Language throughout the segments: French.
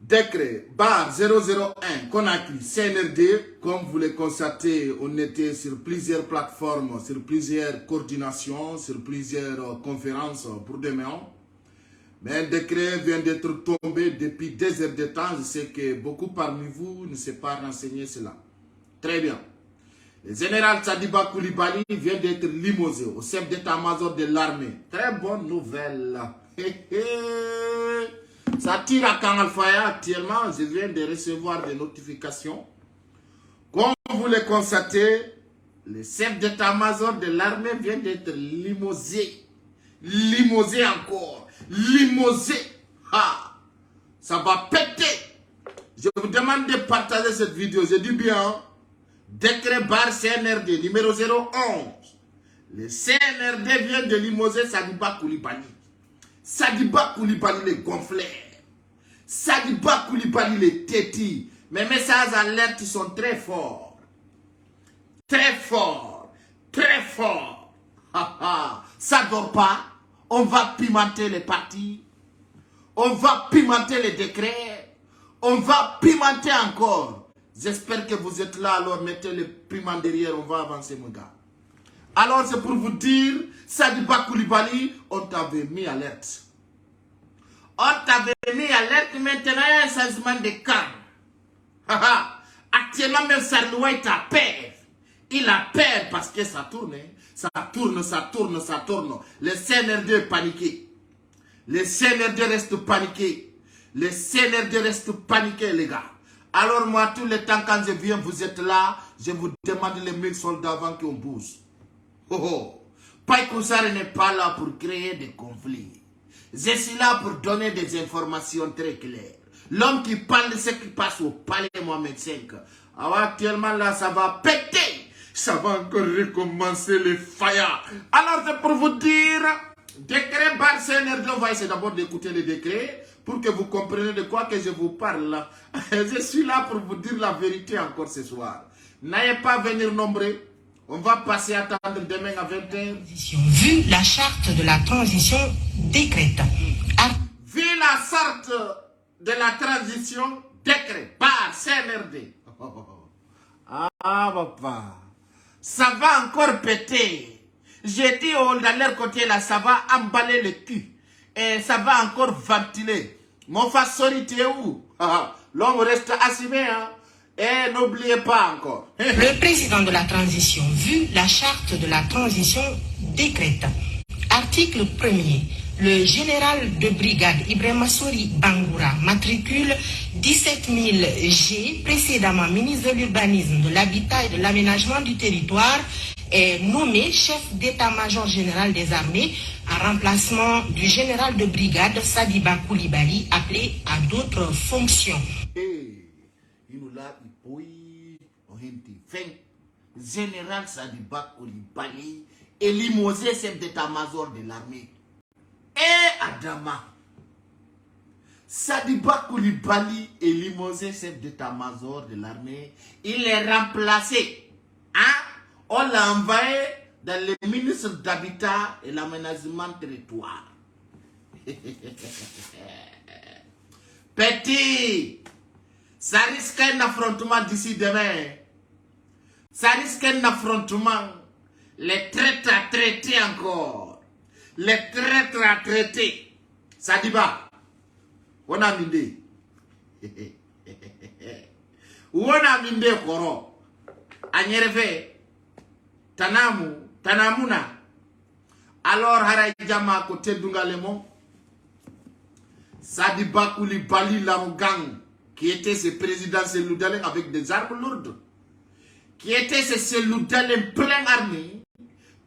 Décret bar 001 Conakry CNRD, comme vous le constatez, on était sur plusieurs plateformes, sur plusieurs coordinations, sur plusieurs conférences pour demain. Mais un décret vient d'être tombé depuis 2 heures de temps. Je sais que beaucoup parmi vous ne s'est pas renseigné cela. Très bien. Le général Sadiba Koulibaly vient d'être limogé au chef d'état-major de l'armée. Très bonne nouvelle. Ça tire à Kangalfaya actuellement. Je viens de recevoir des notifications. Comme vous le constatez, le chef d'état-major de l'armée vient d'être limogé. Limogé encore. Limogé. Ah, ça va péter. Je vous demande de partager cette vidéo. Je dis bien. Décret bar CNRD numéro 011. Le CNRD vient de limoger Sadiba Koulibaly. Sadiba Koulibaly les gonflés. Sadiba Koulibaly les tétis. Mes messages alertes sont très forts. Très forts. Très forts. Ça ne dort pas. On va pimenter les partis. On va pimenter les décrets. On va pimenter encore. J'espère que vous êtes là, alors mettez le piment derrière, on va avancer mon gars. Alors c'est pour vous dire, Sadiba Koulibaly, on t'avait mis alerte. On t'avait mis alerte, maintenant il y a un changement de camp. Actuellement même Sarnoua est à peur. Il a peur parce que ça tourne. Ça tourne, ça tourne, ça tourne. Le CNRD est paniqué. Le CNRD reste paniqué. Le CNRD reste paniqué les gars. Alors moi, tout le temps quand je viens, vous êtes là, je vous demande les 1000 soldats avant qu'on bouge. Paï Koussare n'est pas là pour créer des conflits. Je suis là pour donner des informations très claires. L'homme qui parle de ce qui passe au palais Mohamed V. Alors actuellement là, ça va péter. Ça va encore recommencer les faillas. Alors c'est pour vous dire, décret bar CNRD, on va essayer d'abord d'écouter les décrets. Pour que vous compreniez de quoi que je vous parle. Je suis là pour vous dire la vérité encore ce soir. N'ayez pas venir nombreux. On va passer à attendre demain à 20h. Vu la charte de la transition décrète. Vu la charte de la transition décrète par CNRD. Ah papa. Ça va encore péter. J'ai dit dans leur côté là, ça va emballer le cul. Et ça va encore ventiler. Mon façon, tu es où? L'homme reste assumé. Hein? Et n'oubliez pas encore. Le président de la transition, vu la charte de la transition décrète. Article 1er. Le général de brigade Ibrahima Sori Bangoura, matricule 17000 G, précédemment ministre de l'urbanisme, de l'habitat et de l'aménagement du territoire, est nommé chef d'état-major général des armées en remplacement du général de brigade Sadiba Koulibaly, appelé à d'autres fonctions. Général Sadiba Koulibaly est limogé chef d'état-major de l'armée. Et Adama, Sadiba Koulibaly est limogé chef d'état-major de l'armée. Il est remplacé. Hein? On l'a envoyé dans le ministre d'Habitat et l'aménagement territoire. Petit, ça risque un affrontement d'ici demain. Ça risque un affrontement. Les traîtres à traiter encore. Les traîtres à traiter. Sadiba, on a mindé. On a mindé koro. Anyereve. Tanamuna. Alors, Harajama côté Dungalemon, Sadiba Koulibaly Lamgang, qui était ce président Seloudalen avec des armes lourdes, qui était ce Seloudalen plein armé,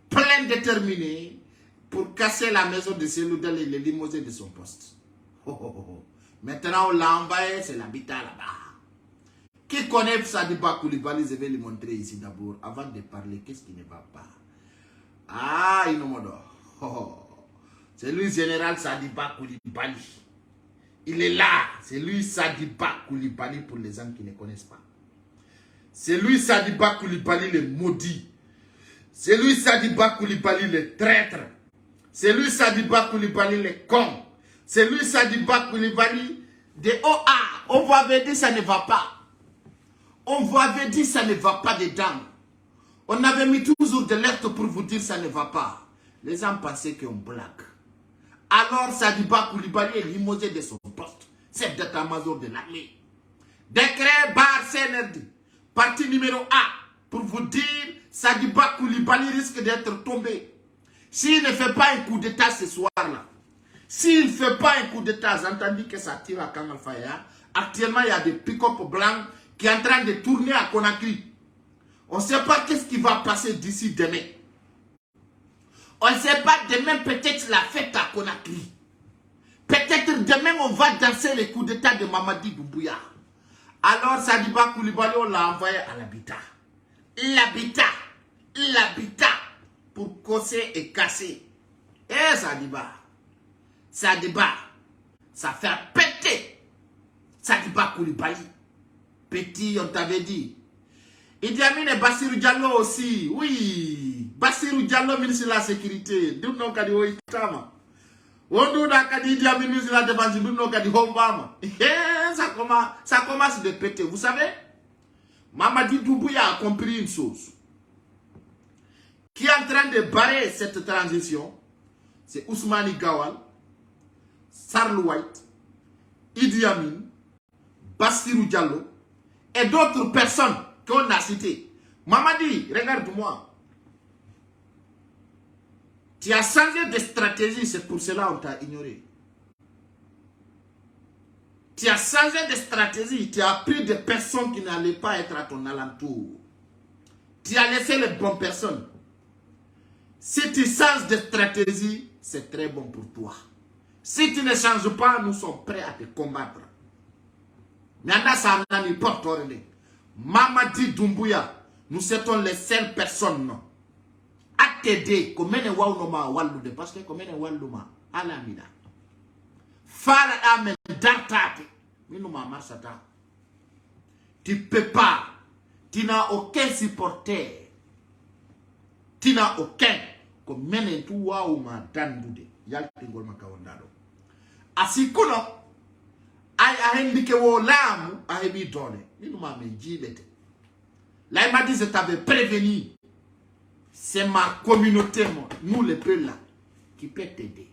plein déterminé, pour casser la maison de Seloudalen et le limoger de son poste. Maintenant, on l'a envoyé, c'est l'habitat là-bas. Qui connaît Sadiba Koulibaly, je vais lui montrer ici d'abord, avant de parler, qu'est-ce qui ne va pas. Ah, Inomodo. C'est lui, général Sadiba Koulibaly. Il est là. C'est lui, Sadiba Koulibaly, pour les gens qui ne connaissent pas. C'est lui, Sadiba Koulibaly, le maudit. C'est lui, Sadiba Koulibaly, le traître. C'est lui, Sadiba Koulibaly, le con. C'est lui, Sadiba Koulibaly, De OA, on vous avait dit ça ne va pas. On vous avait dit ça ne va pas dedans. On avait mis toujours de l'alerte pour vous dire ça ne va pas. Les gens pensaient qu'on blague. Alors Sadiba Koulibaly est limogé de son poste. Chef d'état-major de l'armée. Décret bar CNRD. Parti numéro A. Pour vous dire, Sadiba Koulibaly risque d'être tombé. S'il ne fait pas un coup d'état ce soir-là. S'il ne fait pas un coup d'état, j'ai entendu que ça tire à Kangal Faya. Actuellement, il y a des pick-up blancs qui sont en train de tourner à Conakry. On ne sait pas qu'est-ce qui va passer d'ici demain. On ne sait pas demain peut-être la fête à Conakry. Peut-être demain on va danser les coups d'état de Mamadi Doumbouya. Alors Sadiba Koulibaly on l'a envoyé à l'habitat. L'habitat pour causer et casser. Eh Sadiba, ça fait péter. Sadiba Koulibaly. Petit, on t'avait dit. Idi Amin et Bassirou Diallo aussi. Oui. Bassirou Diallo, ministre de la Sécurité. D'où nous avons dit Oitama. On nous a dit Idi Amin, ministre de la Défense. D'où nous avons dit Hombama. Ça commence de péter. Vous savez, Mamadi Doumbouya a compris une chose. Qui est en train de barrer cette transition, c'est Ousmane Gawal, Sarl White, Idi Amin, Bassirou Diallo et d'autres personnes qu'on a citées. Mamadi, regarde-moi. Tu as changé de stratégie, c'est pour cela qu'on t'a ignoré. Tu as changé de stratégie, tu as pris des personnes qui n'allaient pas être à ton alentour. Tu as laissé les bonnes personnes. Si tu changes de stratégie, c'est très bon pour toi. Si tu ne changes pas, nous sommes prêts à te combattre. Maintenant, ça n'a ni porte ordonnée. Mamadi Doumbouya, nous sommes les seules personnes à t'aider. Comme on est parce que comme on est Walluma, à la mina. Fara amen dartate. Tu ne peux pas. Tu n'as aucun supporter. Tu n'as aucun. Comme menen tu wa ou ma dandude. Yal tingol makawandado. Asikuno. Ay ahendike wo lamu ahebi dole. Ninu ma me jibete. Là il m'a dit je t'avais prévenu. C'est ma communauté moi. Nous les peuples là. Qui peut t'aider.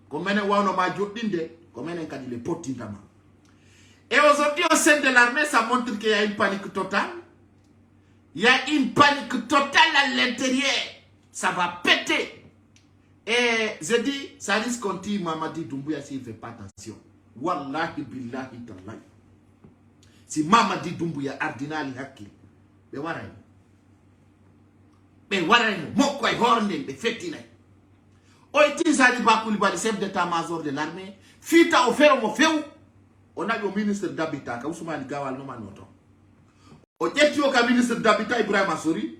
Comme menen wa no ma jodinde. Comme menen kadi le potindama. Et aujourd'hui au sein de l'armée ça montre qu'il y a une panique totale. Il y a une panique totale à l'intérieur. Ça va péter. Et je dis, ça risque qu'on tire Mamadi Doumbouya s'il ne fait pas attention. Wallahi billahi tallahi. Si Mamadi Doumbouya ardinali haki. Be waray. Be waray. Mokway horne be fetina. Oiti Sadiba Koulibaly, chef d'état-major de l'armée. Fita offert mo feu. On a le ministre d'Habitat, Ousmane Gawal no manoto. O jetio ka ministre d'Habitat Ibrahima Sori.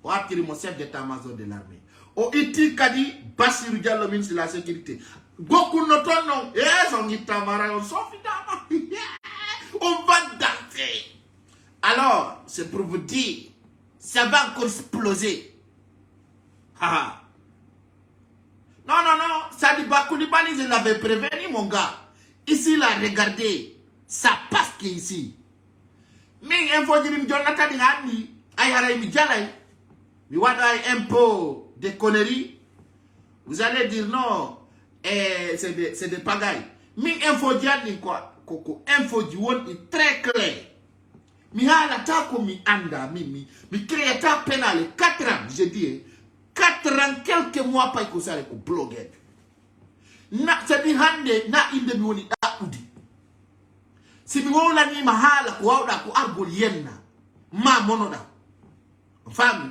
O atiri mon chef d'état-major de l'armée. O iti kadi Bassirou Diallo ministre de la Sécurité. Goku noton non. On y tamara, on s'en fit. On va danser. Alors, c'est pour vous dire, ça va encore exploser. Non, Sadiba Koulibaly, je l'avais prévenu, mon gars. Ici, là, regardez, ça passe qu'ici. Mais il faut dire que Jonathan Dingani, Ayara Midjalay, il y un peu de conneries. Vous allez dire non, c'est des pagailles. Mais il faut dire quoi, Coco, il faut dire est très clair. Mi hala tako mi anda, mi crée ta pénale 4 ans, je dis. 4 ans, quelques mois, pas que ça, le blogueur. Na sadi hande na inde mi woni daudi si mi wona ni mahala ko wawda ko argol yenna ma monoda fami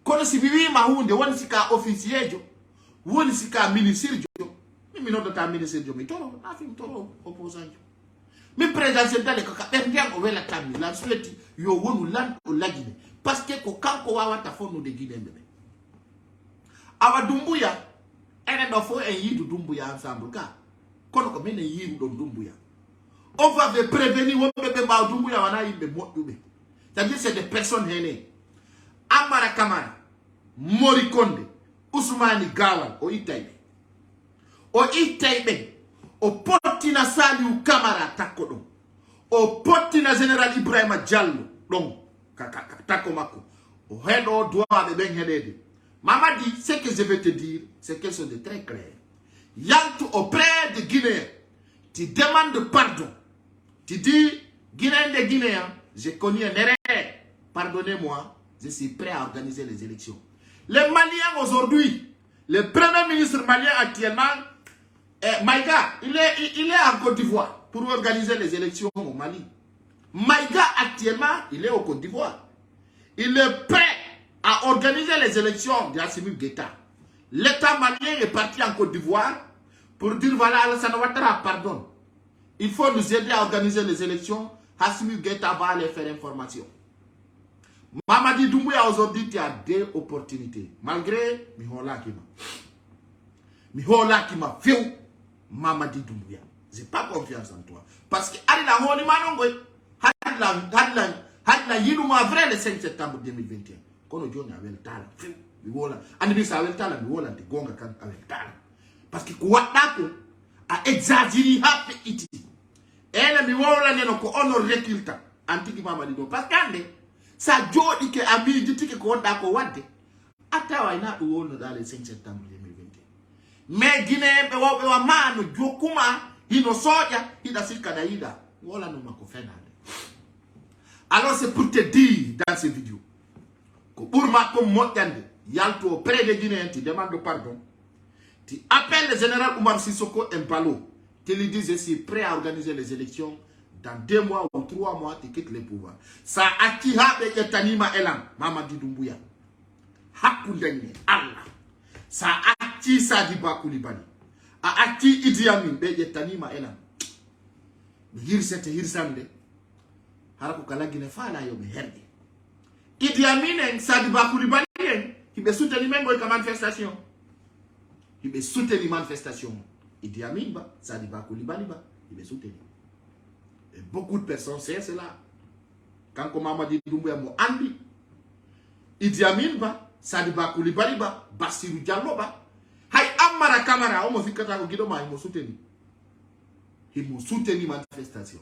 kono si mi ma hunde woni sika officiejo woni sika ministre jo mi nodata ministre jo mi toro na fi toro opposant mi président dale ko ka be ndiam o wela tammi la souhaiti yo wonu lan o lagine parce que ko kanko wawata fonu de guinembe awa Doumbouya ene do fo en yidu Doumbouya ensemble ka kono ko menen yidu don Doumbouya on va vous prévenir wombe be ba Doumbouya wana yimbe moddube c'est-à-dire c'est des personnes hene Amara Kamara Mori Konde Ousmane Gawal o itaybe o potina Saliou Camara takodon o potina général Ibrahima Diallo donc takomako o hedo doit be ben hedede. Mamadi, ce que je vais te dire c'est quelque chose de très clair. Yantou auprès de Guinée, tu demandes pardon, tu dis Guinéen de Guinéens, j'ai connu un erreur, pardonnez-moi, je suis prêt à organiser les élections. Les Maliens aujourd'hui, le premier ministre malien actuellement, Maïga, il est en Côte d'Ivoire pour organiser les élections au Mali. Maïga actuellement, il est au Côte d'Ivoire. Il est prêt à organiser les élections d'Assimi Goïta. L'État malien est parti en Côte d'Ivoire pour dire voilà, Alassane Ouattara, pardon. Il faut nous aider à organiser les élections. Assimi Goïta va aller faire information. Mamadi Doumbouya aujourd'hui, tu as deux opportunités. Malgré Mihola Kima Fiou, Mamadi Doumbouya. Je n'ai pas confiance en toi. Parce que Adila Honi Manongoy, Hadla Yinuma vrai le 5 septembre 2021. Kono Joni avait le talent. Miwola. Anibisa avait le talent. Miwola de Gonga kan avait le talent. Parce que Kouatako a exagéré hape iti. Et Miwola n'est pas honor réculta. Antiki Mamadi Doumbouya. Parce que ça jodi ke ami dit que Kouatako wade. Atawa ina uono dans le 5 septembre 2021. Mais Guinée, bewa manu, jokuma, hino soja, hida silka daïda. Voilà nous m'a fait. Alors c'est pour te dire dans cette vidéo que pour ma comme Motiande, Yalto auprès des Guinéens, tu demandes pardon. Tu appelles le général Oumar Sissoko Embalo. Tu lui dis je suis prêt à organiser les élections. Dans 2 mois ou 3 mois, tu quittes le pouvoir. Ça a qui a été Tanima Elam, Mamadi Doumbouya. Hakundenge, Allah. Ça a qui Sadiba Koulibaly. A qui Idi Amin, Beye Tanima Elam. Hirsete Hirsande. Haraku kala Guinée fala yo me herde. Idi Amin en Sadiba Koulibaly en, il be soutenu même une manifestation. Il be soutenu manifestation. Idi Amin ba, Sadiba Koulibaly ba, il be soutenu. Et beaucoup de personnes savent cela. Quand Mamadi Doumbouya mo andi, Idi Amin ba, Sadiba Koulibaly ba, Bassirou Diallo ba, hay Amara Camara, on mo fikata ko gido ma, il mo soutenu. Il m'a soutenu manifestation.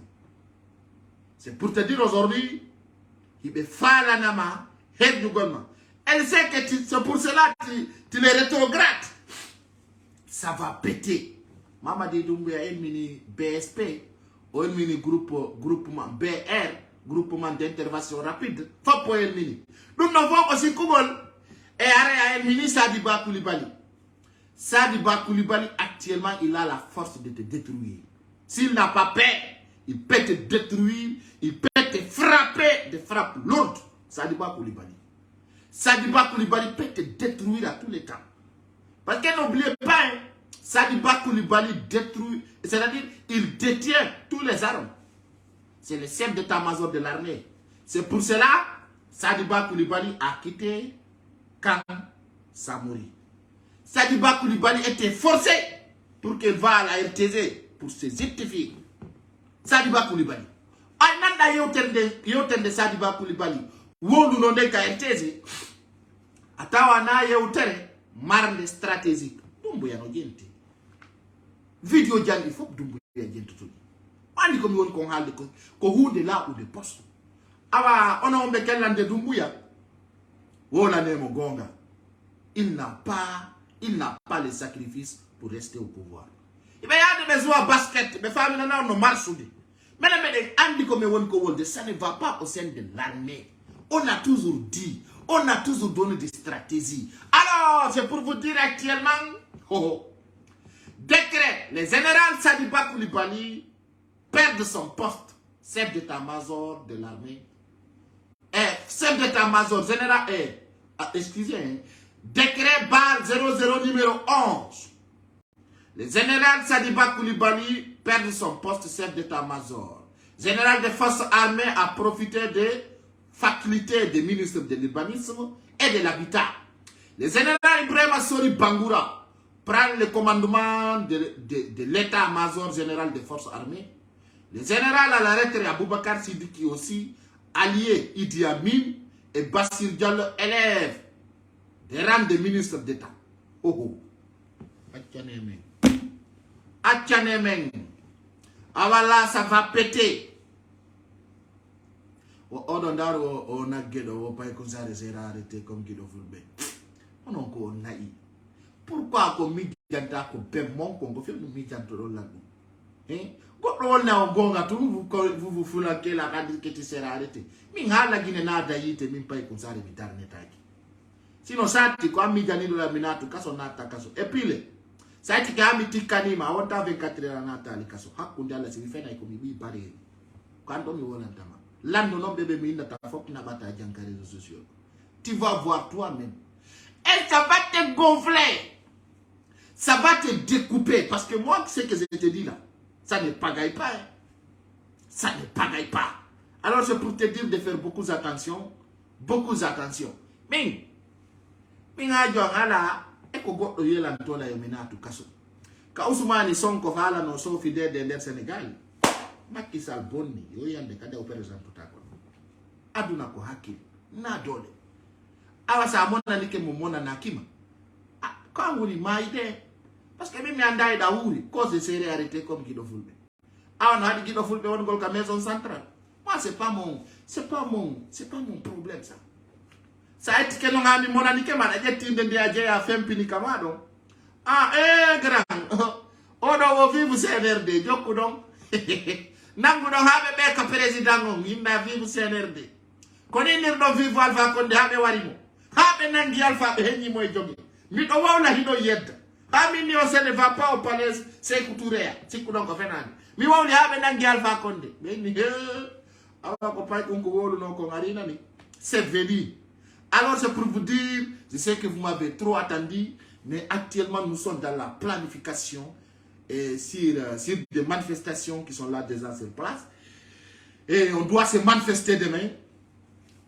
C'est pour te dire aujourd'hui, il me fait la nama, head du gouvernement. Elle sait que c'est pour cela que tu les rétrogrades. Ça va péter. Mamadi Doumbouya est mini BSP, ou un mini groupement BR, groupement d'intervention rapide. Faut pour un mini. Nous n'avons aussi Kougol et un mini Sadiba Koulibaly. Sadiba Koulibaly actuellement, il a la force de te détruire. S'il n'a pas peur, il peut te détruire, il peut te frapper de frappes lourdes. Sadiba Koulibaly. Sadiba Koulibaly peut te détruire à tous les temps. Parce que n'oubliez pas, hein, Sadiba Koulibaly détruit, c'est-à-dire il détient tous les armes. C'est le chef d'état-major de l'armée. C'est pour cela Sadiba Koulibaly a quitté Camp Samori. Sadiba Koulibaly était forcé pour qu'il va à la RTZ. Pour se justifier. Sadiba Koulibaly. Aïnanda yotende Sadiba Koulibaly. Wondu nonde ka RTZ. Atawa na yotere marne stratégique. Doumbouya no jenti. Video jangi fop Doumbouya jenti tout. Andi ko mi won ko halde ko hude là ou de poste. Awa ona ombe kellande Doumbouya. Wona nemo gonga. Il n'a pas le sacrifice pour rester au pouvoir. Il y a des besoins basket, mais femmes n'ont pas marché. Mais ça ne va pas au sein de l'armée. On a toujours dit, on a toujours donné des stratégies. Alors, c'est pour vous dire actuellement, décret, le général Sadiba Koulibaly perd son poste, chef d'état-major de l'armée. Chef d'état-major général, excusez, décret barre 00 numéro 11. Le général Sadiba Koulibaly perd son poste chef d'état-major. Général des forces armées a profité des facultés des ministres de l'urbanisme et de l'habitat. Le général Ibrahima Sori Bangoura prend le commandement de l'état-major général des forces armées. Le général à la retraite Aboubakar Sidiki aussi, allié Idi Amin et Bassirou Diallo, élève des rangs des ministres d'État. Oh oh. Atchanemeng. Ah voilà, ça va péter. Odondaro on a guido au paix qu'on s'est arrêté comme Guido Fulbe. On a encore naïf. Pourquoi qu'on mijanta ko paiement qu'on go faire nous mijanto là nous hein ko do na gonga tout vous fulake la radicate sera arrêté mi ngala gine na daite mi pai qu'on s'arrête vitar netaki sinon ça ti ko mijani do la minato kaso nata kaso et puis le ça ti ka mi tikani ma wonta 24 heures nata ali kaso hakundi ala si fena ko mi bi pare quand mi wona tama lando no bébé mi na ta fok na bata janka réseaux sociaux tu vas voir toi-même et ça va te gonfler. Ça va te découper. Parce que moi, ce que je te dis là, ça ne pagaille pas. Hein. Ça ne pagaille pas. Alors, c'est pour te dire de faire beaucoup d'attention. Beaucoup d'attention. Mais, il y a des gens qui ont dit que quand Ousmane Sonko fala no so fidèle de Sénégal, Macky Sall bonni, yo yande kada opération tutako. Aduna ko haki na dole. Awa sa mona nike mumona na kima. Quand vous dites maïdé, parce que même andai da ouri, cause de série arrêté comme Guido Fulbe. Ah on a dit Guido Fulbe on golka maison centrale. Moi c'est pas mon problème ça. Ça a été que l'on a mis mon annique manager tinde de aje a fait pini kamado. Ah grand. Odo vivu CNRD jokku donc. Nangu do habe be ka président ngom yimba vivu CNRD. Koni nir do vivu Alpha Condé habe warimo. Habe nangi Alpha be henni moy jogi. Mi do wawla hido yedda. Ami ni on ne va pas au palais c'est couturea. Si ku donc fenani. Mi wawli habe nangi Alpha Condé. Mais ni awa ko pay ko wolu no ko ngarina ni. C'est venu. Alors c'est pour vous dire, je sais que vous m'avez trop attendu, mais actuellement nous sommes dans la planification et sur des manifestations qui sont là déjà sur place. Et on doit se manifester demain.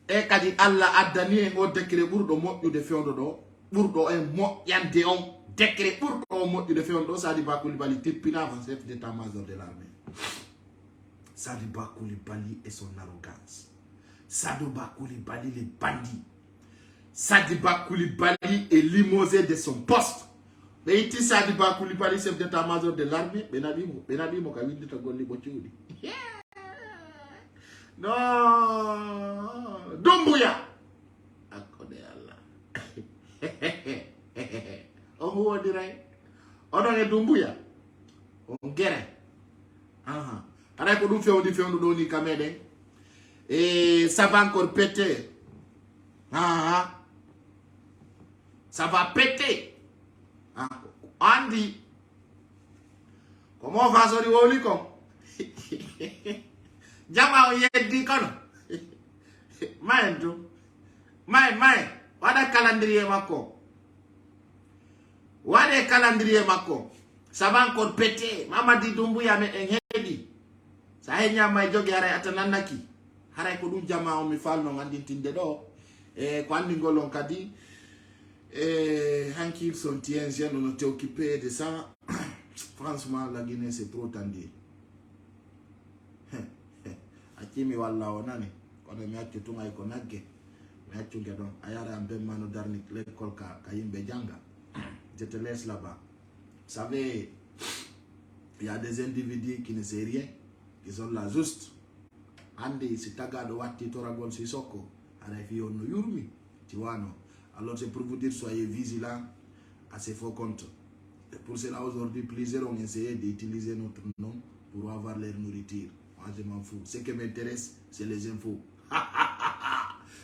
Et quand Allah a donné un décret pour le mot de Fiondodo, pour un mot yandéon, décret pour le mot de Fiondodo, ça dit Koulibaly, Tépina avant chef d'état-major de l'armée. Sadiba Koulibaly et son arrogance. Sadiba Koulibaly, les bandits. Sadiba Koulibaly est limogé de son poste. Mais il Sadiba Koulibaly, chef d'état-major de l'armée, Benadimo, Kawindi Tagoli Bochudi. Non, Doumbouya. Akode Allah. On dirait. On a Doumbouya. On guérit. Alors que nous faisons des caméras. Et ça va encore péter. Ça va péter. Andy. Comment on va se dire comme Jama yeddi kono. Maendu. Mai. Wada calendrier mako. Wada calendrier mako. Ça va encore péter. Mama di Doumbouya me engedi. Ça henya mai jogi ara atananaki. Haray ko dum jama o mi falno ngandi tinde do. Et quand nous avons dit, Hanki sont tiens, on était occupé de ça. Franchement, la Guinée c'est trop tendu. Akimi wala onani, quand on a tout ma ikonage, mais tu gades, ayara un peu mano darnik l'école Kayimbe Djanga. Je te laisse là-bas. Vous savez, il y a des individus qui ne savent rien, qui sont là juste. Andi, si taga do wati toragon si soko. Tu vois, non. Alors c'est pour vous dire, soyez vigilants à ces faux comptes. Et pour cela, aujourd'hui, plusieurs ont essayé d'utiliser notre nom pour avoir leur nourriture. Moi, je m'en fous. Ce qui m'intéresse, c'est les infos.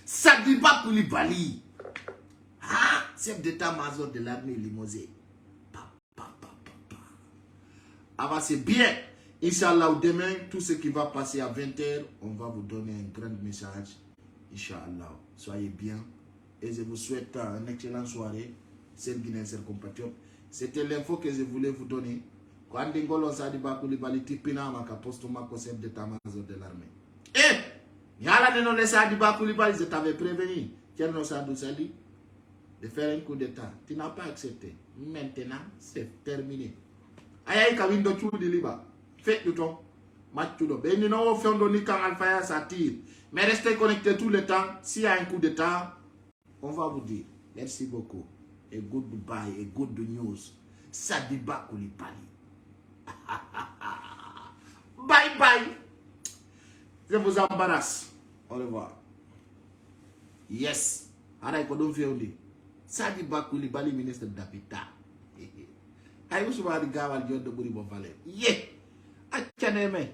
Sadiba Koulibaly, chef d'état-major de l'armée limogé. Ah, c'est bien. Inch'Allah, demain, tout ce qui va passer à 20h, on va vous donner un grand message. Inch'Allah, soyez bien et je vous souhaite une excellente soirée, chers Guinéens, chers compatriotes. C'était l'info que je voulais vous donner. Quand Ndingolo Sadiba Koulibaly tipina maka postuma ko chef d'état-major de l'armée. Yala de non Sadiba Koulibaly, je t'avais prévenu, Thierno Sadou Sali, de faire un coup d'état. Tu n'as pas accepté. Maintenant, c'est terminé. Aïe, Kawindo Tchoudi Liba, faites du temps. Matchudo. Ben, nous n'avons fait un quand Alpha ça tire. Mais restez connectés tout le temps. S'il y a un coup d'état, on va vous dire merci beaucoup. Et goodbye et good news. Sadiba Koulibaly. bye bye. Je vous embarrasse. Au revoir. Yes. Aray ko don fewndi. Sadi Bakuli Bali ministre d'habitat. Ay usuma di gawal joddo buri bo valé. Ye. Accaneme.